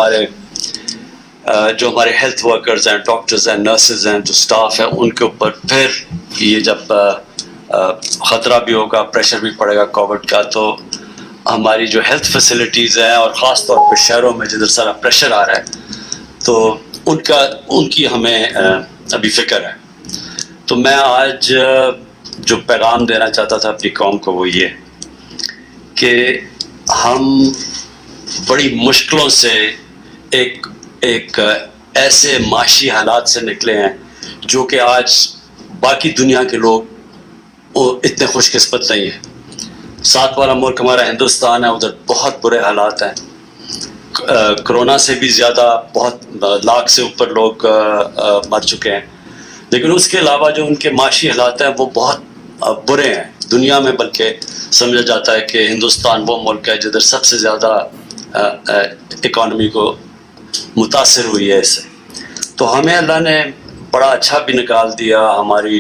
ہمارے جو ہمارے ہیلتھ ورکرز ہیں، ڈاکٹرز ہیں، نرسز ہیں، جو سٹاف ہے، ان کے اوپر پھر یہ جب خطرہ بھی ہوگا، پریشر بھی پڑے گا کووڈ کا، تو ہماری جو ہیلتھ فیسلٹیز ہیں اور خاص طور پہ شہروں میں جدھر سارا پریشر آ رہا ہے، تو ان کی ہمیں ابھی فکر ہے. تو میں آج جو پیغام دینا چاہتا تھا اپنی قوم کو وہ یہ کہ ہم بڑی مشکلوں سے ایک ایسے معاشی حالات سے نکلے ہیں جو کہ آج باقی دنیا کے لوگ اتنے خوش قسمت نہیں ہیں. ساتھ والا ملک ہمارا ہندوستان ہے، ادھر بہت برے حالات ہیں. کرونا سے بھی زیادہ بہت لاکھ سے اوپر لوگ مر چکے ہیں، لیکن اس کے علاوہ جو ان کے معاشی حالات ہیں وہ بہت برے ہیں دنیا میں. بلکہ سمجھا جاتا ہے کہ ہندوستان وہ ملک ہے جدھر سب سے زیادہ اکانومی کو متاثر ہوئی ہے اس سے. تو ہمیں اللہ نے بڑا اچھا بھی نکال دیا. ہماری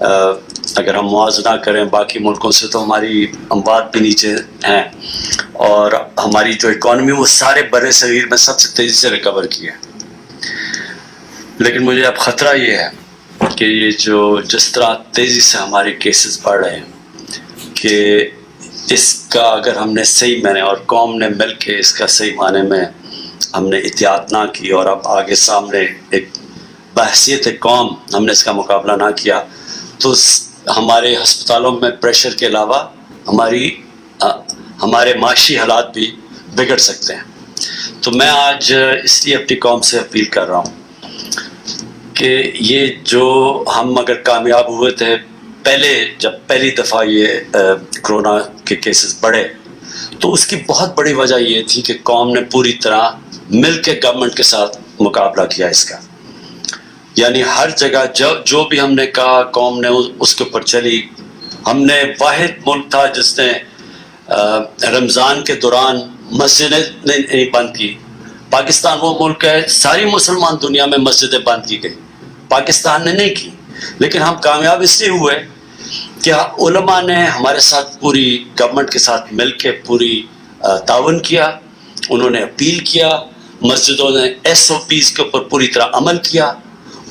اگر ہم موازنہ کریں باقی ملکوں سے تو ہماری اموات بھی نیچے ہیں، اور ہماری جو اکانومی وہ سارے برِ صغیر میں سب سے تیزی سے ریکور کی ہے. لیکن مجھے اب خطرہ یہ ہے کہ یہ جس طرح تیزی سے ہمارے کیسز بڑھ رہے ہیں کہ اس کا اگر ہم نے صحیح معنی اور قوم نے مل کے اس کا صحیح معنی میں ہم نے احتیاط نہ کی اور اب آگے سامنے ایک بحثیت قوم ہم نے اس کا مقابلہ نہ کیا، تو ہمارے ہسپتالوں میں پریشر کے علاوہ ہمارے معاشی حالات بھی بگڑ سکتے ہیں. تو میں آج اس لیے اپنی قوم سے اپیل کر رہا ہوں کہ یہ جو ہم اگر کامیاب ہوئے تھے جب پہلی دفعہ یہ کرونا کے کیسز بڑھے، تو اس کی بہت بڑی وجہ یہ تھی کہ قوم نے پوری طرح مل کے گورنمنٹ کے ساتھ مقابلہ کیا اس کا. یعنی ہر جگہ جو بھی ہم نے کہا قوم نے اس کے اوپر چلی. ہم نے واحد ملک تھا جس نے رمضان کے دوران مسجدیں نہیں بند کی. پاکستان وہ ملک ہے، ساری مسلمان دنیا میں مسجدیں بند کی گئی، پاکستان نے نہیں کی. لیکن ہم کامیاب اس لیے ہوئے کہ علماء نے ہمارے ساتھ پوری گورنمنٹ کے ساتھ مل کے پوری تعاون کیا. انہوں نے اپیل کیا، مسجدوں نے SOPs کے اوپر پوری طرح عمل کیا.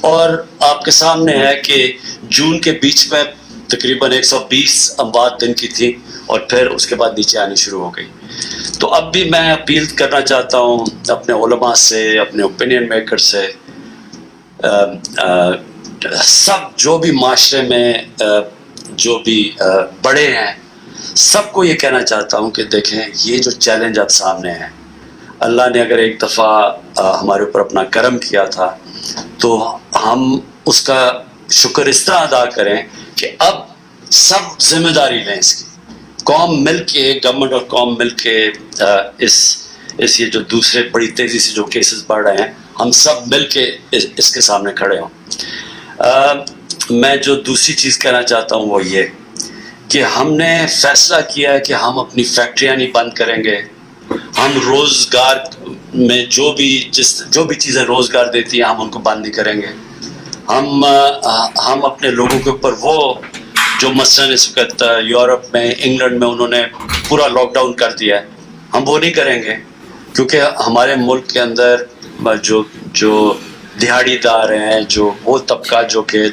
اور آپ کے سامنے ہے کہ جون کے بیچ میں تقریباً 120 اموات دن کی تھی اور پھر اس کے بعد نیچے آنی شروع ہو گئی. تو اب بھی میں اپیل کرنا چاہتا ہوں اپنے علماء سے، اپنے اوپینین میکر سے، سب جو بھی معاشرے میں جو بھی بڑے ہیں، سب کو یہ کہنا چاہتا ہوں کہ دیکھیں یہ جو چیلنج اب سامنے ہے، اللہ نے اگر ایک دفعہ ہمارے اوپر اپنا کرم کیا تھا تو ہم اس کا شکر اس طرح ادا کریں کہ اب سب ذمہ داری لیں اس کی. قوم مل کے، گورنمنٹ اور قوم مل کے اس یہ جو دوسرے بڑی تیزی سے جو کیسز بڑھ رہے ہیں، ہم سب مل کے اس کے سامنے کھڑے ہوں. میں جو دوسری چیز کہنا چاہتا ہوں وہ یہ کہ ہم نے فیصلہ کیا ہے کہ ہم اپنی فیکٹریاں نہیں بند کریں گے. ہم روزگار میں جو بھی چیزیں روزگار دیتی ہیں ہم ان کو بند نہیں کریں گے. ہم اپنے لوگوں کے اوپر وہ جو مثلاً اس وقت یورپ میں، انگلینڈ میں انہوں نے پورا لاک ڈاؤن کر دیا ہے، ہم وہ نہیں کریں گے. کیونکہ ہمارے ملک کے اندر جو دہاڑی دار ہیں، جو وہ طبقہ جو کہ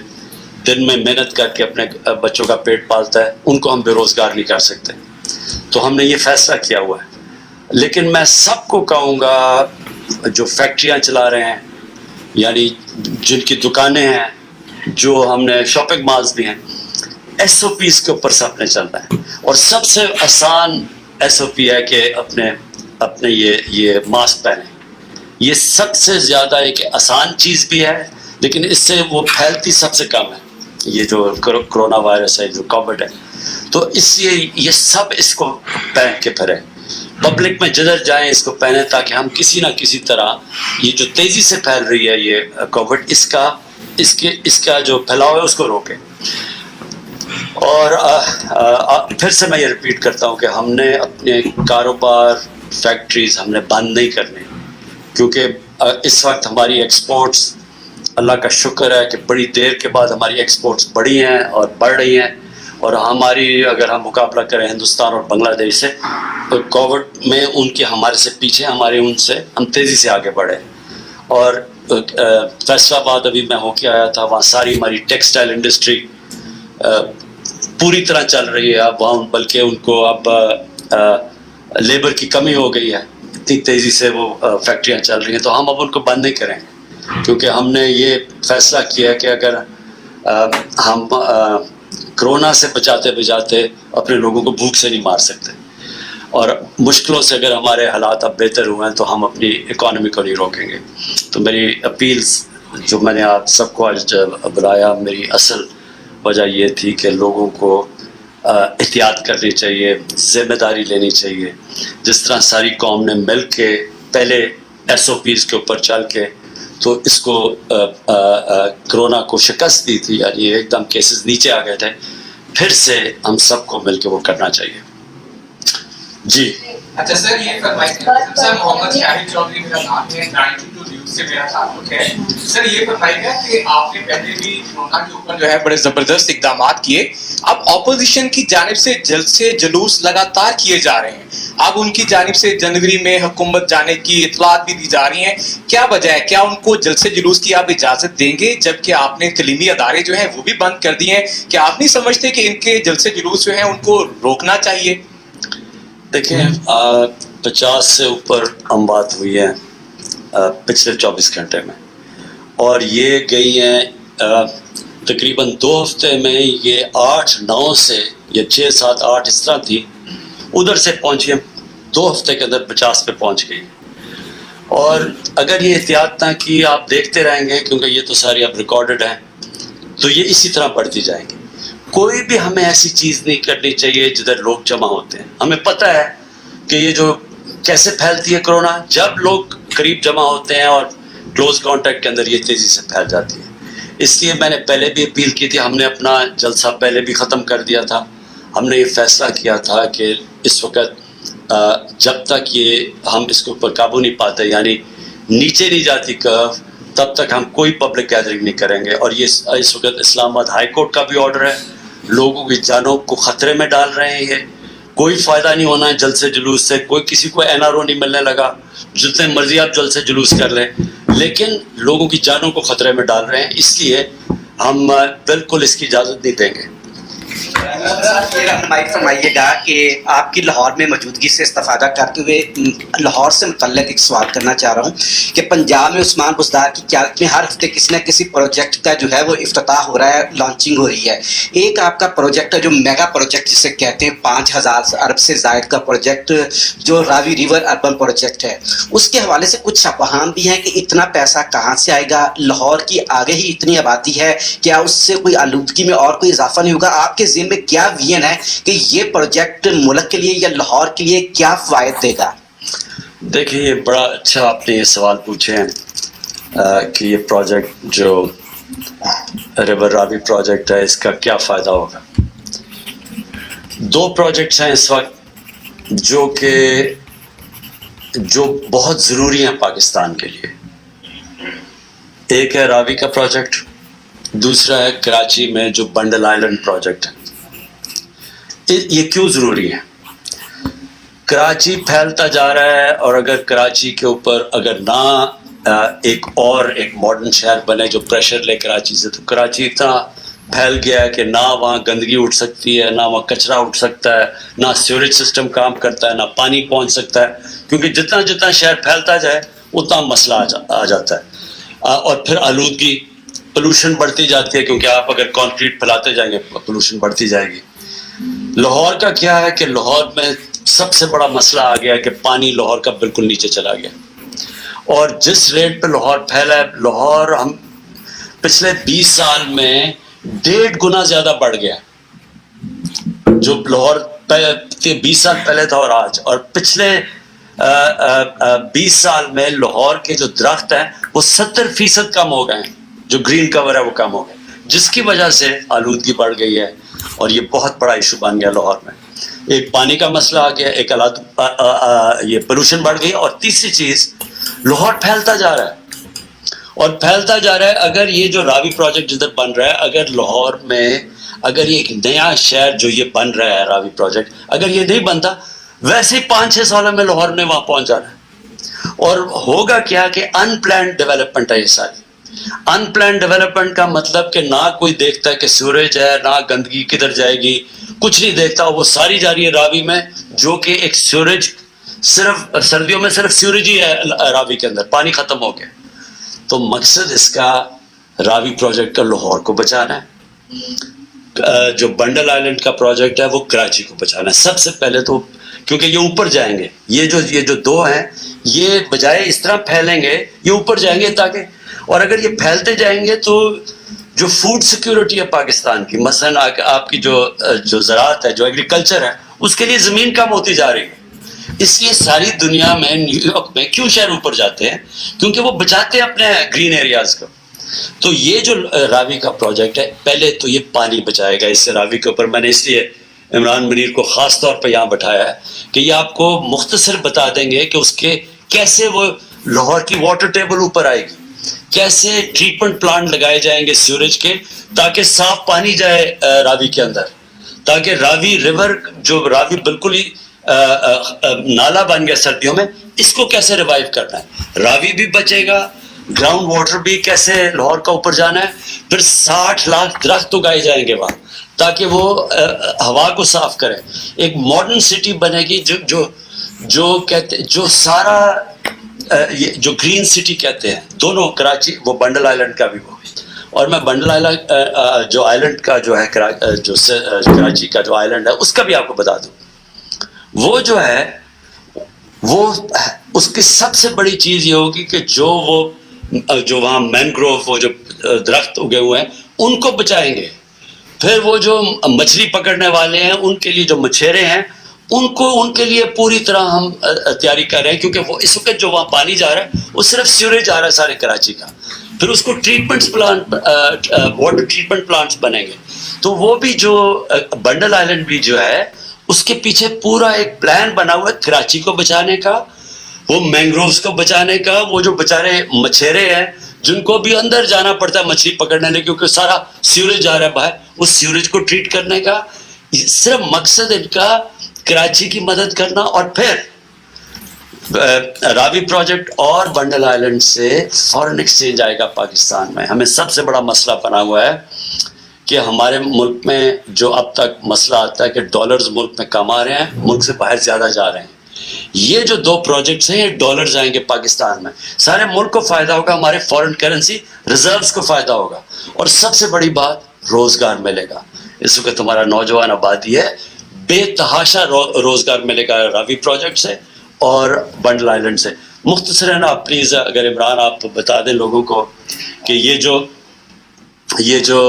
دن میں محنت کر کے اپنے بچوں کا پیٹ پالتا ہے، ان کو ہم بے روزگار نہیں کر سکتے. تو ہم نے یہ فیصلہ کیا ہوا ہے. لیکن میں سب کو کہوں گا جو فیکٹریاں چلا رہے ہیں، یعنی جن کی دکانیں ہیں، جو ہم نے شاپنگ مالز بھی ہیں، SOPs کے اوپر سب نے چلنا ہے. اور سب سے آسان SOP ہے کہ اپنے یہ ماسک پہنیں. یہ سب سے زیادہ ایک آسان چیز بھی ہے، لیکن اس سے وہ پھیلتی سب سے کم ہے، یہ جو کرونا وائرس ہے، جو کووڈ ہے. تو اس لیے یہ سب اس کو پہن کے پھریں، پبلک میں جدھر جائیں اس کو پہنیں، تاکہ ہم کسی نہ کسی طرح یہ جو تیزی سے پھیل رہی ہے یہ کووڈ، اس کا جو پھیلاؤ ہے اس کو روکیں. اور پھر سے میں یہ ریپیٹ کرتا ہوں کہ ہم نے اپنے کاروبار، فیکٹریز ہم نے بند نہیں کرنے، کیونکہ اس وقت ہماری ایکسپورٹس، اللہ کا شکر ہے کہ بڑی دیر کے بعد ہماری ایکسپورٹس بڑھی ہیں اور بڑھ رہی ہیں. اور ہماری اگر ہم مقابلہ کریں ہندوستان اور بنگلہ دیش سے تو کووڈ میں ان کے ہمارے سے پیچھے، ہمارے ان سے ہم تیزی سے آگے بڑھے. اور فیصل آباد ابھی میں ہو کے آیا تھا، وہاں ساری ہماری ٹیکسٹائل انڈسٹری پوری طرح چل رہی ہے اب وہاں، بلکہ ان کو اب لیبر کی کمی ہو گئی ہے، اتنی تیزی سے وہ فیکٹریاں چل رہی ہیں. تو ہم اب ان کو بند نہیں کریں گے، کیونکہ ہم نے یہ فیصلہ کیا ہے کہ اگر ہم کرونا سے بچاتے بچاتے اپنے لوگوں کو بھوک سے نہیں مار سکتے، اور مشکلوں سے اگر ہمارے حالات اب بہتر ہوئے ہیں تو ہم اپنی اکانومی کو نہیں روکیں گے. تو میری اپیلز جو میں نے آپ سب کو آج بلایا، میری اصل وجہ یہ تھی کہ لوگوں کو احتیاط کرنی چاہیے، ذمہ داری لینی چاہیے. جس طرح ساری قوم نے مل کے پہلے SOPs کے اوپر چل کے تو اس کو کرونا کو شکست دی تھی، یعنی ایک دم کیسز نیچے آ گئے تھے، پھر سے ہم سب کو مل کے وہ کرنا چاہیے. جی اچھا سر، یہ فرمائیے سر، محمد شاہد چودھری میرا نام ہے، 92 نیوز سے میرا تعلق ہے. سر یہ فرمائیے گا کہ آپ نے پہلے بھی کورونا کے اوپر جو ہے بڑے زبردست اقدامات کیے، اب اپوزیشن کی جانب سے جلد سے جلوس لگاتار کیے جا رہے ہیں، اب ان کی جانب سے جنوری میں حکومت جانے کی اطلاعات بھی دی جا رہی ہیں، کیا وجہ ہے؟ کیا ان کو جلد سے جلوس کی آپ اجازت دیں گے جبکہ آپ نے تعلیمی ادارے جو ہیں وہ بھی بند کر دیے ہیں؟ کیا آپ نہیں سمجھتے کہ ان کے جلد سے جلوس جو ہیں ان کو روکنا چاہیے؟ دیکھیں، 50 سے اوپر اموات ہوئی ہیں پچھلے 24 گھنٹے میں، اور یہ گئی ہیں تقریباً 2 ہفتے میں، یہ 8-9 سے یا 6-7-8 اس طرح تھی، ادھر سے پہنچی ہیں 2 ہفتے کے اندر 50 پہ پہنچ گئی. اور اگر یہ احتیاط نہ کی، آپ دیکھتے رہیں گے کیونکہ یہ تو ساری اب ریکارڈڈ ہیں، تو یہ اسی طرح بڑھتی جائیں گی. کوئی بھی ہمیں ایسی چیز نہیں کرنی چاہیے جدھر لوگ جمع ہوتے ہیں. ہمیں پتہ ہے کہ یہ جو کیسے پھیلتی ہے کرونا، جب لوگ قریب جمع ہوتے ہیں اور کلوز کانٹیکٹ کے اندر یہ تیزی سے پھیل جاتی ہے. اس لیے میں نے پہلے بھی اپیل کی تھی، ہم نے اپنا جلسہ پہلے بھی ختم کر دیا تھا. ہم نے یہ فیصلہ کیا تھا کہ اس وقت جب تک یہ ہم اس کے اوپر قابو نہیں پاتے، یعنی نیچے نہیں جاتی کرو، تب تک ہم کوئی پبلک گیدرنگ نہیں کریں گے. اور یہ اس وقت اسلام آباد ہائی کورٹ کا بھی آرڈر ہے، لوگوں کی جانوں کو خطرے میں ڈال رہے ہیں. یہ کوئی فائدہ نہیں ہونا ہے جلد سے جلوس سے، کوئی کسی کو NRO نہیں ملنے لگا، جتنے مرضی آپ جلد سے جلوس کر لیں، لیکن لوگوں کی جانوں کو خطرے میں ڈال رہے ہیں، اس لیے ہم بالکل اس کی اجازت نہیں دیں گے. رہنمائی فرمائیے گا کہ آپ کی لاہور میں موجودگی سے استفادہ کرتے ہوئے لاہور سے متعلق ایک سوال کرنا چاہ رہا ہوں کہ پنجاب میں عثمان بزدار کی قیادت میں ہر ہفتے کسی نہ کسی پروجیکٹ کا جو ہے وہ افتتاح ہو رہا ہے، لانچنگ ہو رہی ہے. ایک آپ کا پروجیکٹ ہے جو میگا پروجیکٹ جسے کہتے ہیں، 5000 ارب سے زائد کا پروجیکٹ جو راوی ریور اربن پروجیکٹ ہے. اس کے حوالے سے کچھ افہام بھی ہیں کہ اتنا پیسہ کہاں سے آئے گا؟ لاہور کی آگے ہی اتنی آبادی ہے، کیا اس سے کوئی آلودگی میں اور کوئی اضافہ نہیں ہوگا؟ آپ کے ذہن میں کیا ویژن ہے کہ یہ پروجیکٹ ملک کے لیے یا لاہور کے لیے کیا فوائد دے گا؟ دیکھیں، یہ بڑا اچھا آپ نے یہ سوال پوچھے ہیں کہ یہ پروجیکٹ جو ریور راوی پروجیکٹ ہے، اس کا کیا فائدہ ہوگا. 2 پروجیکٹس ہیں اس وقت جو بہت ضروری ہیں پاکستان کے لیے. ایک ہے راوی کا پروجیکٹ، دوسرا ہے کراچی میں جو بنڈل آئلینڈ پروجیکٹ ہے. یہ کیوں ضروری ہے؟ کراچی پھیلتا جا رہا ہے، اور اگر کراچی کے اوپر اگر نہ ایک ماڈرن شہر بنے جو پریشر لے کراچی سے، تو کراچی اتنا پھیل گیا ہے کہ نہ وہاں گندگی اٹھ سکتی ہے، نہ وہاں کچرا اٹھ سکتا ہے، نہ سیوریج سسٹم کام کرتا ہے، نہ پانی پہنچ سکتا ہے، کیونکہ جتنا شہر پھیلتا جائے اتنا مسئلہ آ جاتا ہے. اور پھر آلودگی، پولوشن بڑھتی جاتی ہے، کیونکہ آپ اگر کانکریٹ پھیلاتے جائیں گے پولوشن بڑھتی جائے گی. لاہور کا کیا ہے کہ لاہور میں سب سے بڑا مسئلہ آ گیا کہ پانی لاہور کا بالکل نیچے چلا گیا، اور جس ریٹ پہ لاہور پھیلا ہے، لاہور ہم پچھلے 20 سال میں 1.5 گنا زیادہ بڑھ گیا، جو لاہور 20 سال پہلے تھا اور آج. اور پچھلے 20 سال میں لاہور کے جو درخت ہیں وہ 70% کم ہو گئے ہیں، جو گرین کور ہے وہ کم ہو گئے، جس کی وجہ سے آلودگی بڑھ گئی ہے، اور یہ بہت بڑا ایشو بن گیا لاہور میں. ایک پانی کا مسئلہ آ گیا، ایک یہ پولوشن بڑھ گئی، اور تیسری چیز لاہور پھیلتا جا رہا ہے اور پھیلتا جا رہا ہے. اگر یہ جو راوی پروجیکٹ جدھر بن رہا ہے، اگر لاہور میں اگر یہ ایک نیا شہر جو یہ بن رہا ہے راوی پروجیکٹ، اگر یہ نہیں بنتا ویسے ہی 5-6 سالوں میں لاہور نے وہاں پہنچ جانا ہے. اور ہوگا کیا کہ ان پلانڈ ڈیولپمنٹ ہے یہ ساری. ان پلانڈ ڈیولپمنٹ کا مطلب کہ نہ کوئی دیکھتا کہ سیوریج ہے، نہ گندگی کدھر جائے گی، کچھ نہیں دیکھتا. وہ ساری جا رہی ہے راوی میں، جو کہ ایک سیوریج، صرف سردیوں میں صرف سیوریج ہی ہے راوی کے اندر، پانی ختم ہو گیا. تو مقصد اس کا راوی پروجیکٹ کا لاہور کو بچانا ہے. جو بنڈل آئلینڈ کا پروجیکٹ ہے وہ کراچی کو بچانا ہے سب سے پہلے تو، کیونکہ یہ اوپر جائیں گے. یہ جو دو ہیں یہ بجائے اس طرح پھیلیں گے، یہ اوپر جائیں گے تاکہ، اور اگر یہ پھیلتے جائیں گے تو جو فوڈ سیکیورٹی ہے پاکستان کی، مثلا آپ کی جو زراعت ہے، جو ایگریکلچر ہے، اس کے لیے زمین کم ہوتی جا رہی ہے. اس لیے ساری دنیا میں نیو یارک میں کیوں شہر اوپر جاتے ہیں؟ کیونکہ وہ بچاتے ہیں اپنے گرین ایریاز کو. تو یہ جو راوی کا پروجیکٹ ہے پہلے تو یہ پانی بچائے گا. اس سے راوی کے اوپر میں نے اس لیے عمران منیر کو خاص طور پہ یہاں بٹھایا ہے کہ یہ آپ کو مختصر بتا دیں گے کہ اس کے کیسے وہ لاہور کی واٹر ٹیبل اوپر آئے گی، کیسے ٹریٹمنٹ پلانٹ لگائے جائیں گے سیوریج کے تاکہ صاف پانی جائے راوی کے اندر، تاکہ راوی ریور، جو راوی بالکل ہی نالا بن گیا سردیوں میں، اس کو کیسے ریوائیو کرنا ہے. راوی بھی بچے گا، گراؤنڈ واٹر بھی کیسے لاہور کا اوپر جانا ہے. پھر 60 لاکھ درخت اگائے جائیں گے وہاں تاکہ وہ ہوا کو صاف کرے. ایک ماڈرن سٹی بنے گی جو کہتے، جو سارا جو گرین سٹی کہتے ہیں، دونوں کراچی، وہ بنڈل آئلینڈ کا بھی وہ. اور میں بنڈل آئلینڈ جو آئلینڈ کا جو ہے، جو کراچی کا جو آئلینڈ ہے اس کا بھی آپ کو بتا دوں. وہ جو ہے وہ اس کی سب سے بڑی چیز یہ ہوگی کہ جو وہاں مینگروو، وہ جو درخت اگے ہوئے ہیں ان کو بچائیں گے. پھر وہ جو مچھلی پکڑنے والے ہیں ان کے لیے جو مچھیرے ہیں ان کے لیے پوری طرح ہم تیاری کر رہے ہیں، کیونکہ وہ اس وقت جو وہاں پانی جا رہا ہے وہ صرف سیوریج آ رہا ہے سارے کراچی کا. پھر اس کو واٹر ٹریٹمنٹ پلانٹس بنیں گے. تو وہ بھی جو بنڈل آئلینڈ بھی جو ہے اس کے پیچھے پورا ایک پلان بنا ہوا ہے کراچی کو بچانے کا، وہ مینگرووز کو بچانے کا. وہ جو بیچارے مچھیرے ہیں جن کو بھی اندر جانا پڑتا ہے مچھلی پکڑنے لے، کیونکہ سارا سیوریج آ رہا ہے باہر، اس سیوریج کو ٹریٹ کرنے کا. صرف مقصد ان کا کراچی کی مدد کرنا. اور پھر راوی پروجیکٹ اور بنڈل آئلینڈ سے فارن ایکسچینج آئے گا پاکستان میں. ہمیں سب سے بڑا مسئلہ بنا ہوا ہے کہ ہمارے ملک میں جو اب تک مسئلہ آتا ہے کہ ڈالرز ملک میں کم آ رہے ہیں، ملک سے باہر زیادہ جا رہے ہیں. یہ جو 2 پروجیکٹس ہیں یہ ڈالرز آئیں گے پاکستان میں، سارے ملک کو فائدہ ہوگا، ہمارے فارن کرنسی ریزروز کو فائدہ ہوگا. اور سب سے بڑی بات، روزگار ملے گا. اس وقت ہمارا نوجوان آبادی ہے، بے تحاشا روزگار ملے گا راوی پروجیکٹ سے اور بنڈل آئلینڈ سے. مختصراً آپ پلیز اگر عمران آپ بتا دیں لوگوں کو کہ یہ جو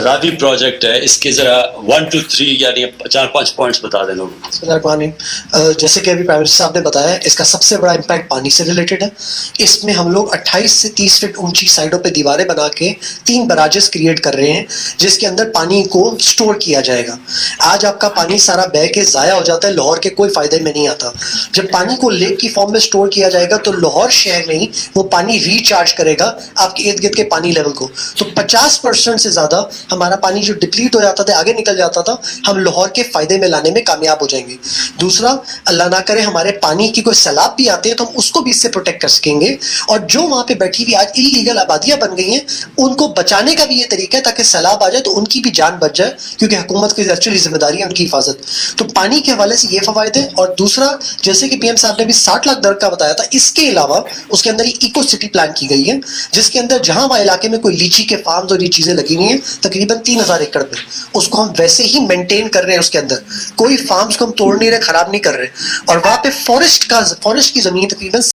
راوی پروجیکٹ ہے اس کے ذرا 1 to 3 یعنی 4-5 پوائنٹس بتا دیں لوگوں. جیسے کہ ابھی پرائم منسٹر صاحب نے بتایا، اس کا سب سے بڑا امپیکٹ پانی سے ریلیٹڈ ہے. اس میں ہم لوگ 28 سے 30 فٹ اونچی سائڈوں پہ دیواریں بنا کے 3 براجز کریٹ کر رہے ہیں جس کے اندر پانی کو سٹور کیا جائے گا. آج آپ کا پانی سارا بہہ کے ضائع ہو جاتا ہے، لاہور کے کوئی فائدے میں نہیں آتا. جب پانی کو لیک کی فارم میں سٹور کیا جائے گا تو لاہور شہر میں ہی وہ پانی ریچارج کرے گا آپ کے ارد گرد کے پانی لیول کو. تو 50% سے زیادہ ہمارا پانی جو ڈپلیٹ ہو جاتا تھا، آگے نکل جاتا تھا، ہم لاہور کے فائدے میں لانے میں کامیاب ہو جائیں گے. دوسرا، اللہ نہ کرے ہمارے پانی کی کوئی سیلاب بھی آتے ہیں تو ہم اس کو بھی اس سے پروٹیکٹ کر سکیں گے. اور جو وہاں پہ بیٹھی ہوئی آج انلیگل آبادیاں بن گئی ہیں ان کو بچانے کا بھی یہ طریقہ ہے تاکہ سیلاب آ جائے تو ان کی بھی جان بچ جائے، کیونکہ حکومت کی ایکچولی ذمہ داری ہے ان کی حفاظت. تو پانی کے حوالے سے یہ فوائد ہے. اور دوسرا، جیسے کہ پی ایم صاحب نے بھی 60 لاکھ درخت کا بتایا تھا، اس کے علاوہ اس کے اندر یہ ایکو سٹی پلان کی گئی ہے جس کے اندر جہاں وہاں علاقے میں کوئی لیچی کے فارمز اور یہ چیزیں لگی ہوئی ہیں تقریباً 3000 ایکڑ پہ، اس کو ہم ویسے ہی مینٹین کر رہے ہیں. اس کے اندر کوئی فارمز کو ہم توڑ نہیں رہے، خراب نہیں کر رہے. اور وہاں پہ فارسٹ کی زمین تقریباً